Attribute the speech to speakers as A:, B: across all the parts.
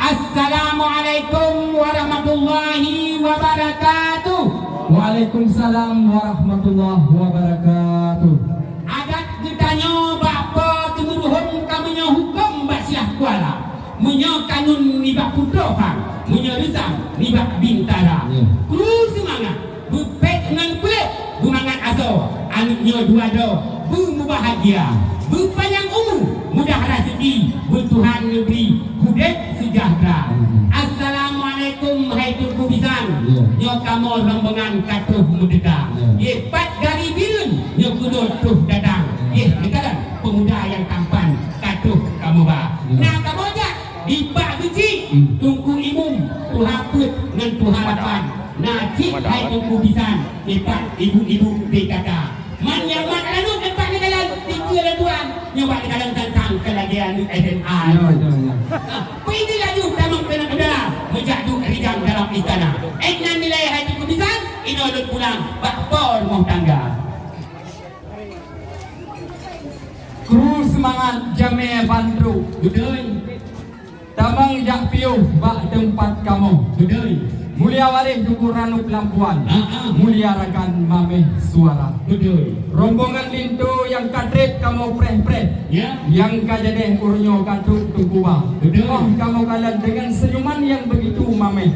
A: Assalamualaikum warahmatullahi wabarakatuh.
B: Waalaikumsalam warahmatullahi wabarakatuh.
A: Adat ditanya bapa temuruhum kamunya hukum basiah kuala. Munya kanun nibak putrohan, munya rizam nibak bintara. Kru semangat, bupet dengan kulit, bumangat aso, anaknya dua do, bahagia, berpanjang umur, mudah rezeki, bertuhan negeri, kudet sejahtera. Assalamualaikum hai turku bisan. Nyo kamu rombongan katuh mudeka. Ye pat gari birun, nyo kudo tuh datang. Ye dekalan pemuda yang tampan, katuh kamu ba. Nah kamu aja di pak beci, tungku imum, tuhaput dengan tuharapan. Nah cik hai turku bisan, cepat ibu-ibu dikata. Man yang mat lalu tempat ni kalan tiga laduan nyoba di kalang tentang kelagian SMA. Pergi laju tamang kena udara menjadu rijang dalam istana. Enan nilai hati kubisan inolot pulang bakpor mau tangga.
B: Kru semangat jame bandru
A: Dudui,
B: tamang jak piuh bak tempat kamu.
A: dudui,
B: Mulia warih duku ranu pelampuan, mulia rakan mameh suara.
A: dudui.
B: Rombongan lintu yang kadrip kamu preh-preh,
A: Ya,
B: yang kajadeh urnyo kadruk tukuwa.
A: Betul.
B: Oh kamu kalah dengan senyuman yang begitu mameh.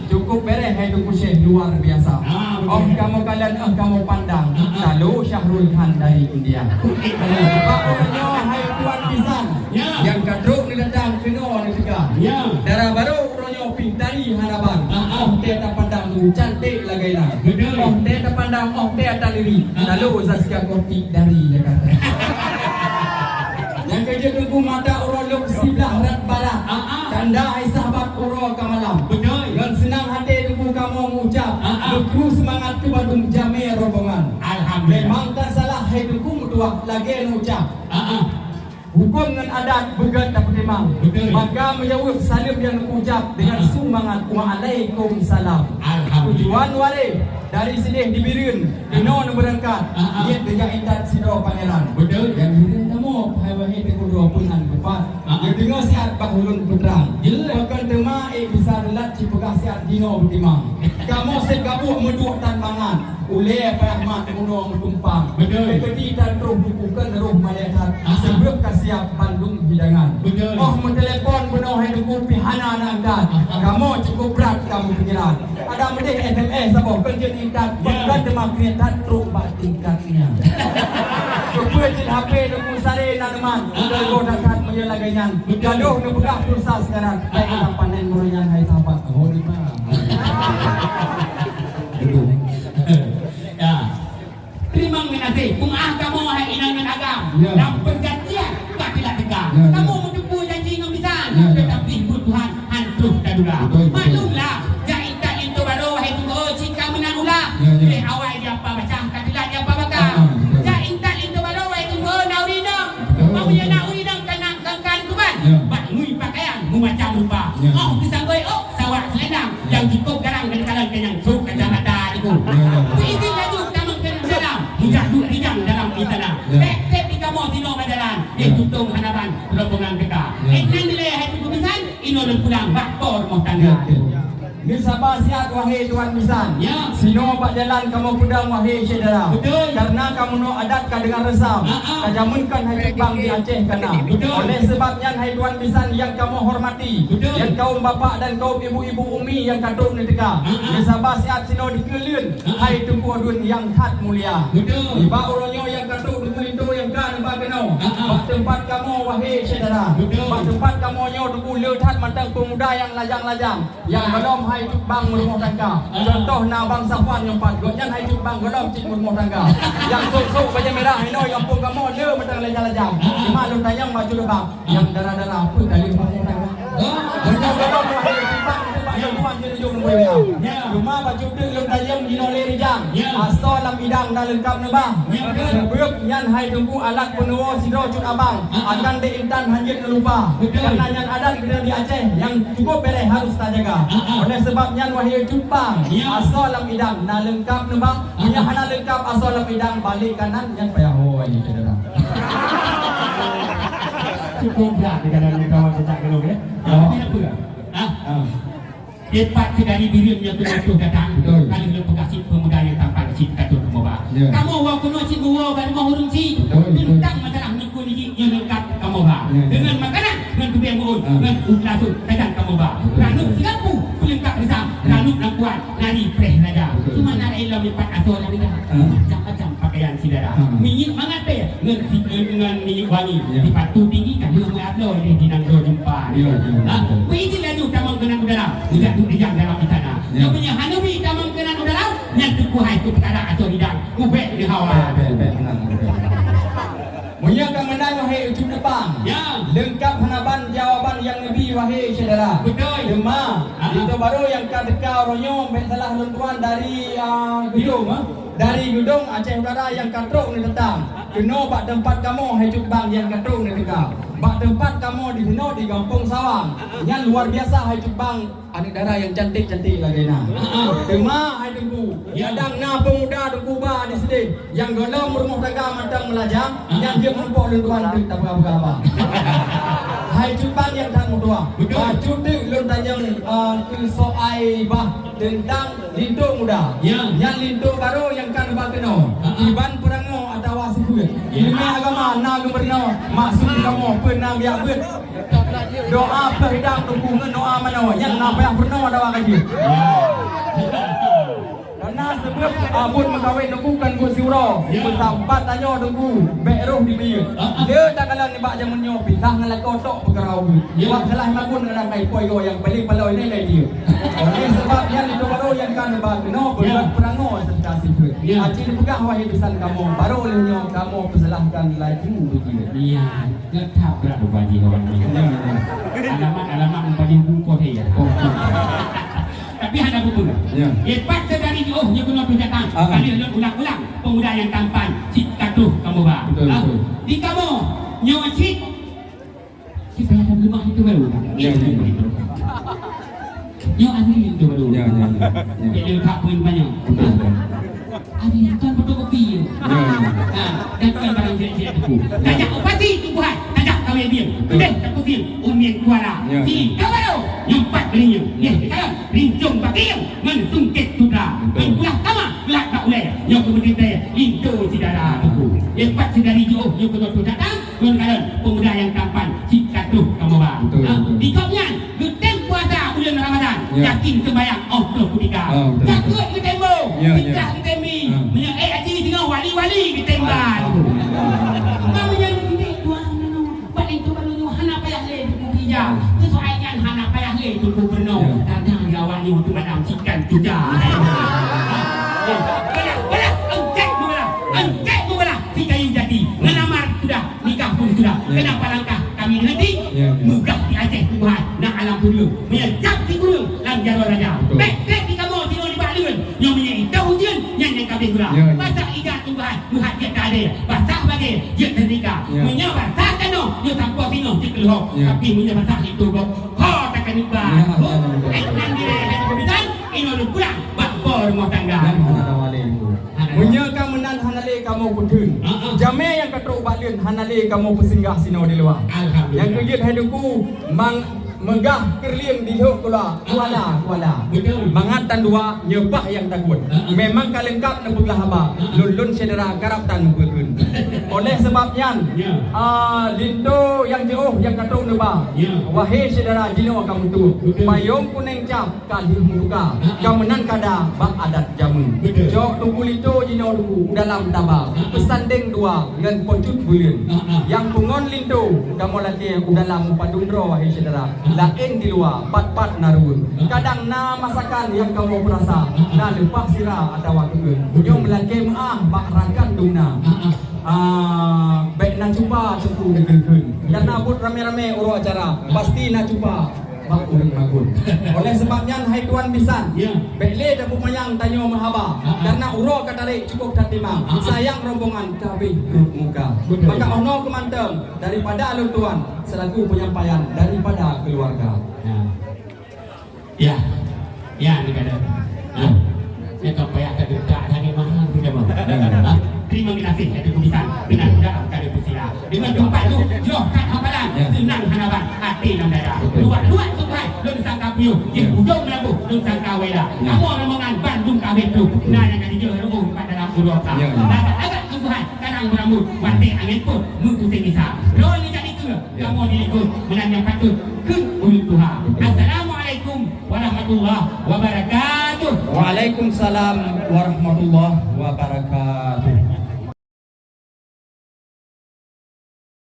B: Cukup bereh hai duku syekh luar biasa.
A: Betul.
B: Oh kamu kalah kamu pandang. Lalu Syahrul Khan dari India. Pak urnyo hai tuan pisan,
A: Ya.
B: yang kadruk ni datang keno ni tegak.
A: ya,
B: Darah baru ronyo pintari harapan. Oh dia tak pandang tu cantik lagailah.
A: Betul.
B: Oh dia tak pandang oh dia tak diri. Lalu Zaskia Kortik dari Jakarta. Yang kerja tunggu mata urolog sebelah rat barat. Tanda hai sahabat uro kamalam.
A: betul.
B: Dengan senang hati tunggu kamu mengucap. Berkru semangat ke badung jame rombongan.
A: Alhamdulillah.
B: Memang tak salah hai tunggu mutua lagi mengucap. Hukum dan adat begat dapat memang.
A: Betul.
B: Maka menjawab salim yang mengucap dengan semangat Waalaikumsalam.
A: Alhamdulillah.
B: Tujuan wale dari sini dibirin kena berangkat. Dia dengan indat sido pangeran.
A: Betul.
B: Yang birin kamu hai kedua punan kepat. Yang dengar siat bahulun putrang. Bahkan tema bisa relat cipegah siat dino bertimang. Kamu segabuk meduk tan mangan. Ule Ahmad Muno menumpang.
A: Betul.
B: Kedi dan roh bukan roh malaikat. Sebelum kasiap Bandung hidangan.
A: Betul.
B: Oh mentelepon benar hai duku pihana nak angkat. Kamu cukup berat kamu pikiran. Ada medih SMS apa kerja tingkat. Bukan demak niat truk bak tingkatnya. Supaya cik HP duku sare nak deman. Go dakat menyelagaian. Gaduh nu pegah pulsa sekarang. Baik kita panen murian hai sahabat. Oh di mana?
A: Ya. Terima kasih. Pungah kamu hai inangan agam.
B: Ya.
A: Dan perjanjian tak tidak tegak.
B: Ya, ya.
A: Kamu menjumpa janji dengan bisan.
B: Ya, ya.
A: Tetapi Tuhan hantu kadura.
B: Betul, betul.
A: Maklumlah. Jaitan itu baru hai tunggu jika menang ulah.
B: Ya, ya.
A: Dari awal dia apa macam katilah dia apa bakal.
B: Betul.
A: Jaitan itu baru hai tunggu naurinang.
B: Betul.
A: Mau dia naurinang kena kangkan tuan.
B: Ya.
A: Bak mui pakaian mu macam rupa.
B: Ya.
A: Oh pisang goi oh sawak selendang. Yang cukup garang dan kalang kenyang cuk kacamata itu.
B: Ya.
A: Izin laju kamu ke dalam. Mujahdu rijang dalam istana.
B: Ya.
A: Tek di kamu sino jalan.
B: Ya.
A: Tutung hanapan rombongan kita.
B: Ya.
A: Enan nilai hai kubisan ino pulang bakpor mau tangga.
B: Ni sabar sihat wahai tuan misan.
A: Ya.
B: Sino pak jalan kamu pedang wahai saudara.
A: Betul.
B: Karena kamu no adatkan dengan resam. Kajamunkan hai bang di Aceh kana.
A: Betul.
B: Oleh sebabnya hai tuan misan yang kamu hormati.
A: Betul.
B: Yang kaum bapak dan kaum ibu-ibu umi yang kadung ni teka. Ni sabar sihat sino dikelun. Hai tunggu adun yang khat mulia.
A: Betul.
B: Iba uronyo yang kadung di itu yang kan ba keno. Bak tempat kamu wahai saudara.
A: Betul.
B: Bak tempat kamu nyo duku leuthat mantang pemuda yang lajang-lajang. Yang belum hai bang rumah tangga. Contoh na bang Safwan yang pat gojan hai bang golom cik rumah tangga. Yang sok-sok baju merah hai no yang pun kamu le mentang lajang-lajang. Cuma lu tayang baju lebang yang darah-darah pun dari rumah tangga. Golom golom wahai bang yang buat jadi jom nombor dia. Cuma baju tu lu tayang di nole rijang. Asal lam idang dah lengkap ne bang. Beuk nyan hai tunggu alat penuo sido cut abang. Akan diintan hanjit lupa. Karena yang adat kita di Aceh yang cukup beres harus tak jaga. Oleh sebabnya wahai cupang asal lam idang na lengkap ne bang. Punya hana lengkap asal lam idang balik kanan yang payah oh ini saudara.
A: Cukup dah di kanan kawan kita kalau ya. Tapi apa? Cepat sedari birimnya tu datang. Kali lu pekasih pemuda yang tampan cip katul kamu ba. Kamu wa kuno cip gua bari mau hurung cip. Tentang masalah niku ni yang lengkap kamu ba. Dengan makanan, dengan kebiang muun, dengan ulasut kadang kamu ba. Lalu silapu lengkap resam. Lalu nak kuat nari preh raja. Cuma nak elam lipat atau lagi dah. Macam-macam pakaian saudara. Minyak mangat dengan minyak wangi. Dipatu tinggi kan dia mengablo di dinang do jumpa. Begitu lalu tamang kenang udara. Dijang dalam istana. Yang punya Hanafi tamang kenang udara. Yang tukuhai tu perkara atau hidang. Ubek di hawa.
B: Munya kemenang wahai ucap depan. Lengkap hanaban jawaban yang Nabi wahai saudara.
A: Betul.
B: Demam. Itu baru yang kadekau ronyo salah lentuan dari gedung. Dari gedung Aceh Utara yang katruk ni datang. Kena bak tempat kamu hai cuk bang yang katruk ni dekat. Bak tempat kamu di sini di Kampung Sawang. Yang luar biasa hai cuk bang. Anak dara yang cantik-cantik lagi nah. Tema hai dengku. Yadang na pemuda dengku ba di sini. Yang golong rumah tangga matang melajang. Yang dia menumpuk lentuan tu tak apa-apa. Hai cuk bang yang tak mutua. Cuti lontanyang ke soai bah tentang lintu muda. Yang lintu baru yang kan bakeno. Iban perango atau wasifut. Ilmu agama na gubernur maksud kamu pernah biak bet. Doa perhidang dukungan doa mana yang apa yang pernah ada lagi. Karena sebab abun mengkawin nunggu kan gua siuro. Bersampat tanya nunggu beroh di biu. Dia tak kalah ni bak jaman nyo pisah ngalak kotok berkerau. Buat salah magun dengan kai poyo yang paling paloi ni lai dia. Oleh sebab yang itu baru yang kan bak no berbuat perango sentasi pun. Aci dipegang wahai pesan kamu baru olehnya kamu persalahkan lagi begitu.
A: Iya, tetap berat bagi orang ni. Alamat bagi buku dia. Tapi ada buku. Lepas sedari jauh dia kena datang. Kali ulang-ulang pemuda yang tampan cipta tu kamu ba. Di kamu nyawa cip. Kita ada rumah itu baru. Nyawa asli itu baru. Dia tak pun banyak. Ada tuan fotokopi. Dan tuan barang jelek-jelek aku. Tajak upati tubuhan. Tajak kawin dia. Sudah tak kufil. Umien kuala. Si kawalu. Nyumpat berinya. Dia sekarang. Rincung bakiyam. Mensungkit sudra. Mengulah kama. Gelak tak ulai. Yang kemudian saya. Lintu sidara aku. Lepas sedari jauh. Yang kedua datang. Mengenal pemuda yang tampan. Cipta tu kamu ba. Di kopnya. Getem puasa bulan Ramadan. Yakin sembahyang. Allah kudika. Takut ke tembok. Kita ke temi. Haji tengah wali-wali ke tembak. Kamu yang ini tuan paling tu baru hana payah le hija. Sesuaikan hana payah le tu gubernur. Datang lawan ni untuk madam cikan juga. Bala angkat bala si kayu jadi. Ngelamar sudah, nikah pun sudah. Kenapa langkah kami nanti mugah di Aceh Tuhan nak alam dunia. Menyejak si guru lang jaro raja. Baik di kamu sino di balun. Yang menjadi tahujian yang kabeh gula. Pasal ikat Tuhan, Tuhan dia tak ada. Pasal bagi dia ternika. Menyapa tak kena, dia tanpa sino dikeluh. Tapi menyapa itu kok. Ha takkan juga. Nan dia ada pemitan, ini lu pulang bakor rumah tangga.
B: Menyakan menan hanale kamu putun. Jame yang katruk balun hanale kamu pesinggah sino di luar. Yang kejut hidupku megah kerliang di hok kula kuala. Mangatan dua nyepah yang takut. Memang kalengkap nak belah haba. Lun saudara garap tan bekeun. Oleh sebabnya lintu yang jauh yang katruk neba. Wahai saudara jino kamu tu. Mayong kuneng cap kalih muka. Kamenan kada bak adat jamu. Jok tunggu lintu jino dulu dalam tabak. Pesanding dua ngan pocut bulan. Yang pungon lintu kamu lagi dalam padundro wahai saudara. Lain di luar, pat-pat narun. Kadang na masakan yang kamu perasa, na lepas sirah atau waktu. Yang melagi bak rakan duna. Baik nak cuba cepu negeri. Dan nak buat rame-rame urut acara, pasti nak cuba bak urang magun. Oleh sebabnya hai tuan bisan. Bekle dah pumayang tanyo mahaba. Karena urut katarik cukup tak timang. Sayang rombongan kabeh muka. Maka ono kemanteng daripada alun tuan selaku penyampaian daripada keluarga.
A: Ya ni kada. Saya tak payah kada tak hari mahal tidak mau. Terima kasih ada kubisan dengan dalam kada pusira. Dengan tempat tu jauh kat hamparan senang hanaban hati dan dada. Luat tu kai lu sangka piu you. Jadi ujung labu dum sangka wela. Kamu orang mengan Bandung kawin tu. Nah yang kali dia orang pada labu roka. Agak Tuhan kadang berambut wanti angin pun mutu bisa. Roh ni jadi ke. Kamu diikut menanya patut ke ulit Tuhan. Assalamualaikum warahmatullahi wabarakatuh.
B: Waalaikumsalam warahmatullahi wabarakatuh.